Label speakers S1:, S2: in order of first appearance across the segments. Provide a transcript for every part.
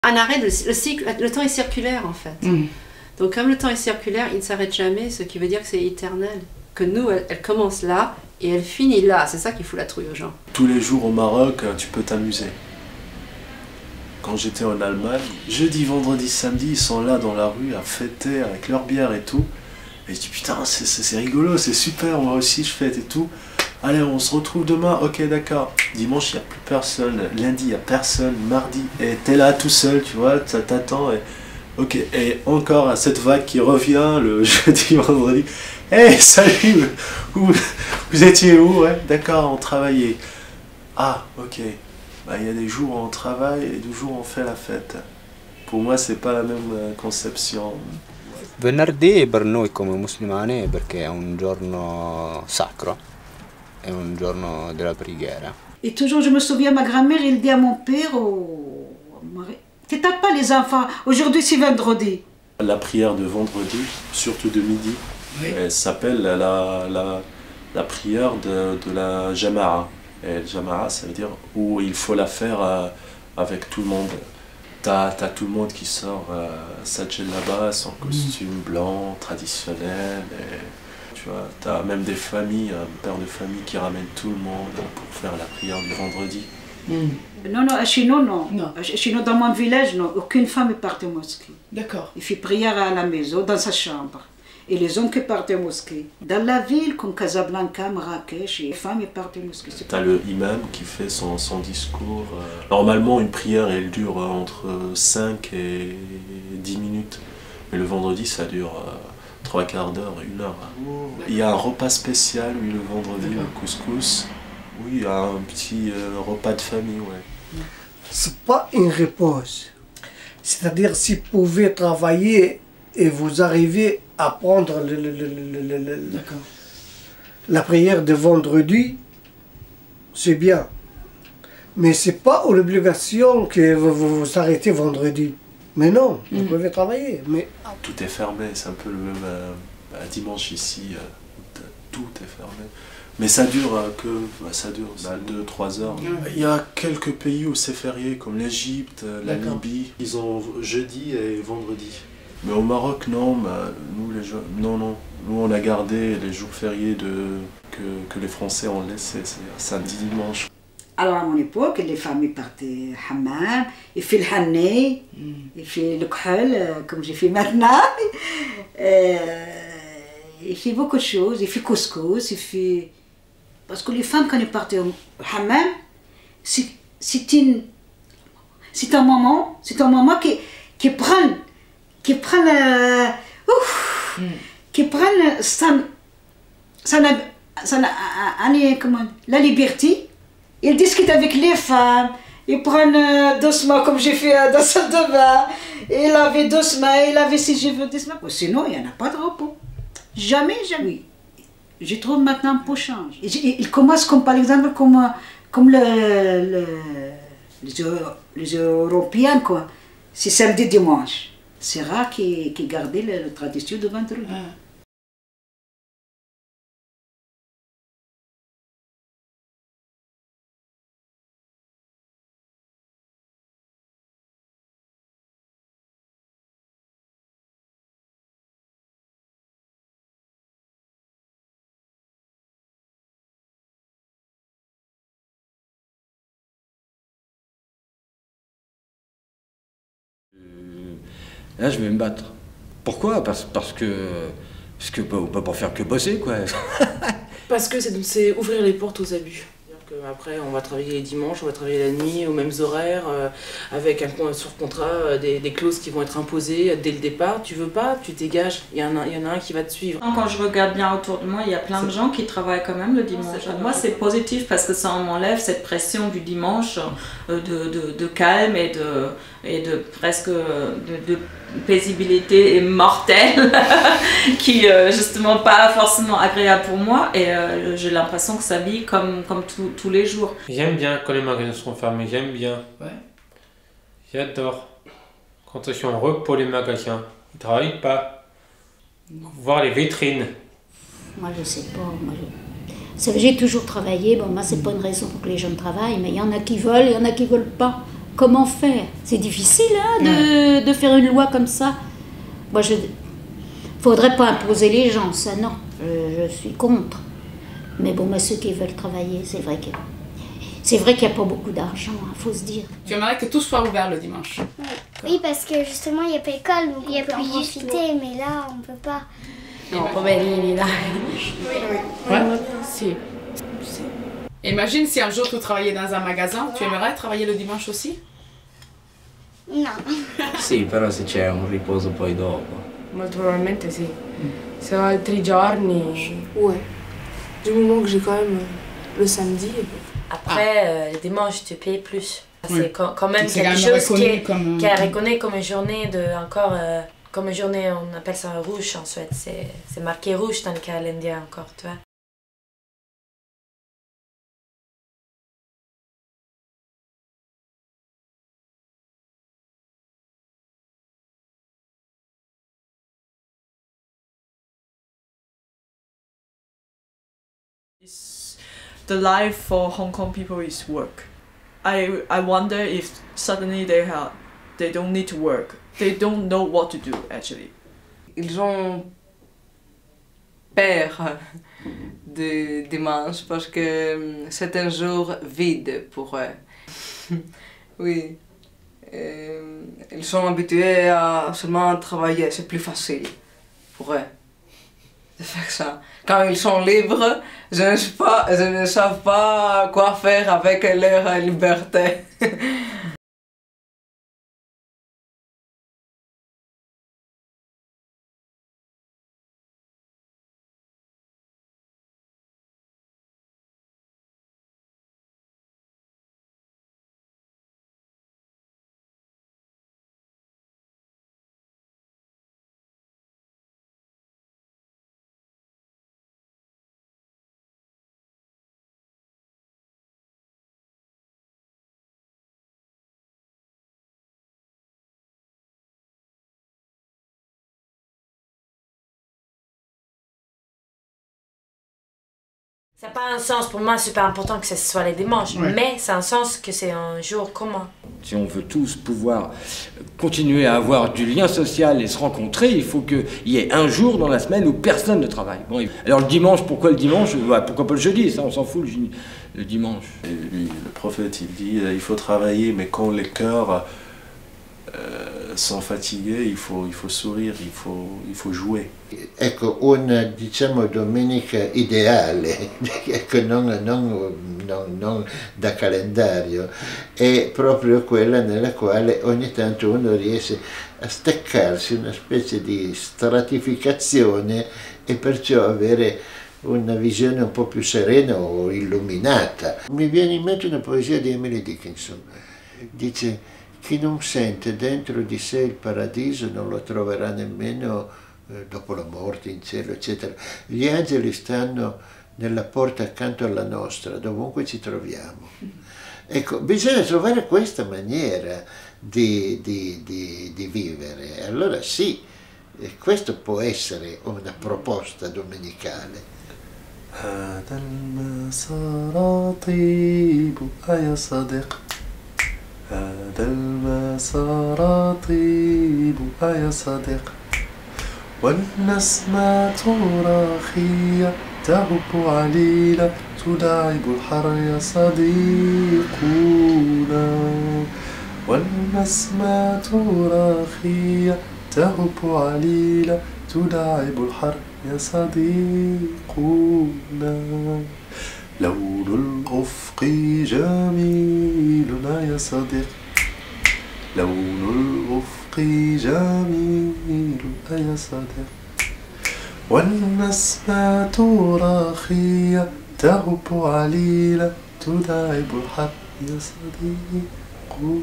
S1: Un arrêt, le cycle, le temps est circulaire en fait. Donc comme le temps est circulaire, il ne s'arrête jamais, ce qui veut dire que c'est éternel. Que nous, elle commence là et elle finit là. C'est ça qu'il faut la trouver aux gens.
S2: Tous les jours au Maroc, tu peux t'amuser. Quand j'étais en Allemagne, jeudi, vendredi, samedi, ils sont là dans la rue à fêter avec leur bière et tout. Et je dis putain, c'est rigolo, c'est super, moi aussi je fête et tout. Allez, on se retrouve demain, ok d'accord. Dimanche, il n'y a plus personne, lundi, il n'y a personne, mardi, et t'es là tout seul, tu vois, ça t'attend. Et... ok, et encore à cette vague qui revient le jeudi, vendredi. Hey, salut, vous étiez où? Ouais, d'accord, on travaillait. Ah, ok. Bah, y a des jours où on travaille et des jours où on fait la fête. Pour moi, c'est pas la même conception.
S3: Venerdì per noi come musulmani perché è un giorno sacro, è un giorno della preghiera.
S4: Et toujours, je me souviens, ma grand-mère, elle dit à mon père, t'étapes pas les enfants, aujourd'hui c'est vendredi.
S2: La prière de vendredi, surtout de midi, oui. Elle s'appelle la prière de la Jama'a. Et Jama'a, ça veut dire où il faut la faire avec tout le monde. T'as tout le monde qui sort sa djellaba, son costume blanc, traditionnel. Et, tu vois, t'as même des familles, un père de famille qui ramène tout le monde pour faire la prière du vendredi.
S4: Non, non, chez nous, non. Chez nous, dans mon village, non. Aucune femme ne part au mosquée.
S5: D'accord.
S4: Il fait prière à la maison, dans sa chambre. Et les hommes qui partent au mosquée. Dans la ville, comme Casablanca, Marrakech, les femmes partent au mosquée.
S2: T'as le imam qui fait son discours. Normalement, une prière, elle dure entre 5 et 10 minutes. Mais le vendredi, ça dure 3/4 d'heure, 1 heure. Il y a un repas spécial, oui, le vendredi, le couscous. Oui, il y a un petit repas de famille, ouais.
S6: C'est pas une réponse. C'est-à-dire, si vous pouvez travailler et vous arrivez à prendre la prière de vendredi, c'est bien. Mais c'est pas une obligation que vous arrêtez vendredi. Mais non, vous pouvez travailler. Mais...
S2: tout est fermé, c'est un peu le même dimanche ici, tout est fermé. Mais ça dure 2-3 heures. Il y a quelques pays où c'est férié, comme l'Égypte, la Libye. Ils ont jeudi et vendredi. Mais au Maroc, non, nous on a gardé les jours fériés que les Français ont laissé, c'est samedi, dimanche.
S4: Alors à mon époque, les femmes partaient hammam, ils font le hanné, ils font le khol, comme j'ai fait maintenant. Ils font beaucoup de choses, ils font couscous, ils font... Parce que les femmes, quand elles partent au hammam, c'est un moment qui prennent la liberté. Ils discutent avec les femmes, ils prennent doucement comme j'ai fait dans la salle de bain, ils lavent doucement, ils lavent si je veux doucement. Sinon, il n'y en a pas de repos. Jamais, jamais. Je trouve maintenant un peu change. Ils commencent comme par exemple comme les Européens, quoi. C'est samedi, dimanche. C'est rare qu'ils gardent la tradition de vendredi.
S7: Là, je vais me battre. Pourquoi? Parce que on peut pas faire que bosser, quoi.
S5: Parce que c'est ouvrir les portes aux abus. Après, on va travailler les dimanches, on va travailler la nuit, aux mêmes horaires, avec sur contrat des clauses qui vont être imposées dès le départ. Tu veux pas, tu dégages, il y en a un qui va te suivre.
S8: Quand je regarde bien autour de moi, il y a plein de gens qui travaillent quand même le dimanche. Moi, c'est positif parce que ça m'enlève cette pression du dimanche de calme et de presque de paisibilité et mortelle qui justement pas forcément agréable pour moi et j'ai l'impression que ça vit comme tous les jours.
S9: J'aime bien quand les magasins sont fermés, j'aime bien.
S5: Ouais.
S9: J'adore. Quand ils sont heureux pour les magasins, ils travaillent pas. Voir les vitrines.
S10: Moi je sais pas, j'ai toujours travaillé, bon moi c'est pas une raison pour que les gens travaillent, mais il y en a qui veulent, il y en a qui veulent pas. comment faire? C'est difficile de faire une loi comme ça. Moi, faudrait pas imposer les gens, ça non, je suis contre. Mais bon, ceux qui veulent travailler, c'est vrai qu'il n'y a pas beaucoup d'argent, faut se dire.
S11: Tu aimerais que tout soit ouvert le dimanche?
S12: Oui, parce que justement, il n'y a pas d'école, donc on peut en profiter, mais là, on ne peut pas.
S5: Non, poverini, là.
S11: Ouais. Si. Imagine si un jour tu travaillais dans un magasin, tu aimerais travailler le dimanche aussi?
S12: No.
S13: Sì, però se c'è un riposo poi dopo.
S14: Molto probabilmente sì. Se ho altri giorni... Ouais. Du moment que j'ai quand même le samedi.
S15: Après, le dimanche, tu payes plus.
S11: Oui.
S15: C'est quand même
S11: C'est
S15: quelque
S11: quand même
S15: chose qui est
S11: reconnu
S15: comme une journée de encore... comme une journée, on appelle ça rouge en Suède. C'est marqué rouge dans le calendrier encore, tu vois.
S8: The life for Hong Kong people is work. I wonder if suddenly they don't need to work. They don't know what to do actually.
S16: Ils ont peur de dimanche parce que c'est un jour vide pour eux. Oui. Ils sont habitués à seulement travailler, c'est plus facile pour eux de faire ça. Quand ils sont libres, je ne sais pas quoi faire avec leur liberté.
S15: Ça n'a pas un sens, pour moi, super important que ce soit les dimanches, mais c'est un sens que c'est un jour commun.
S7: Si on veut tous pouvoir continuer à avoir du lien social et se rencontrer, il faut qu'il y ait un jour dans la semaine où personne ne travaille. Bon, alors le dimanche, pourquoi le dimanche? Pourquoi pas le jeudi? Ça, on s'en fout, le dimanche.
S2: Et lui, le prophète, il dit il faut travailler, mais quand les cœurs sont fatigués, il faut sourire, il faut jouer.
S17: Ecco, una diciamo domenica ideale, ecco, non da calendario, è proprio quella nella quale ogni tanto uno riesce a staccarsi una specie di stratificazione e perciò avere una visione un po' più serena o illuminata. Mi viene in mente una poesia di Emily Dickinson, dice: chi non sente dentro di sé il paradiso non lo troverà nemmeno dopo la morte, in cielo, eccetera. Gli angeli stanno nella porta accanto alla nostra, dovunque ci troviamo. Ecco, bisogna trovare questa maniera di vivere. Allora sì, questo può essere una proposta domenicale.
S2: هذا المسار طيب يا صديق هذا المسار طيب يا صديق والنسمات راخية تهب عليلة تداعب الحر يا صديقنا والنسمات راخية تهب عليلة تداعب الحر يا صديقنا لون الأفق جميل يا صديق لون الأفق جميل يا صديق والنسمات راخية تهب عليلة تداعب الحر يا صديقنا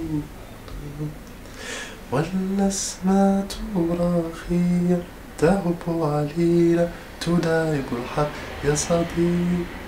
S2: والنسمات راخية تهب عليلة تداعب الحر يا صديقنا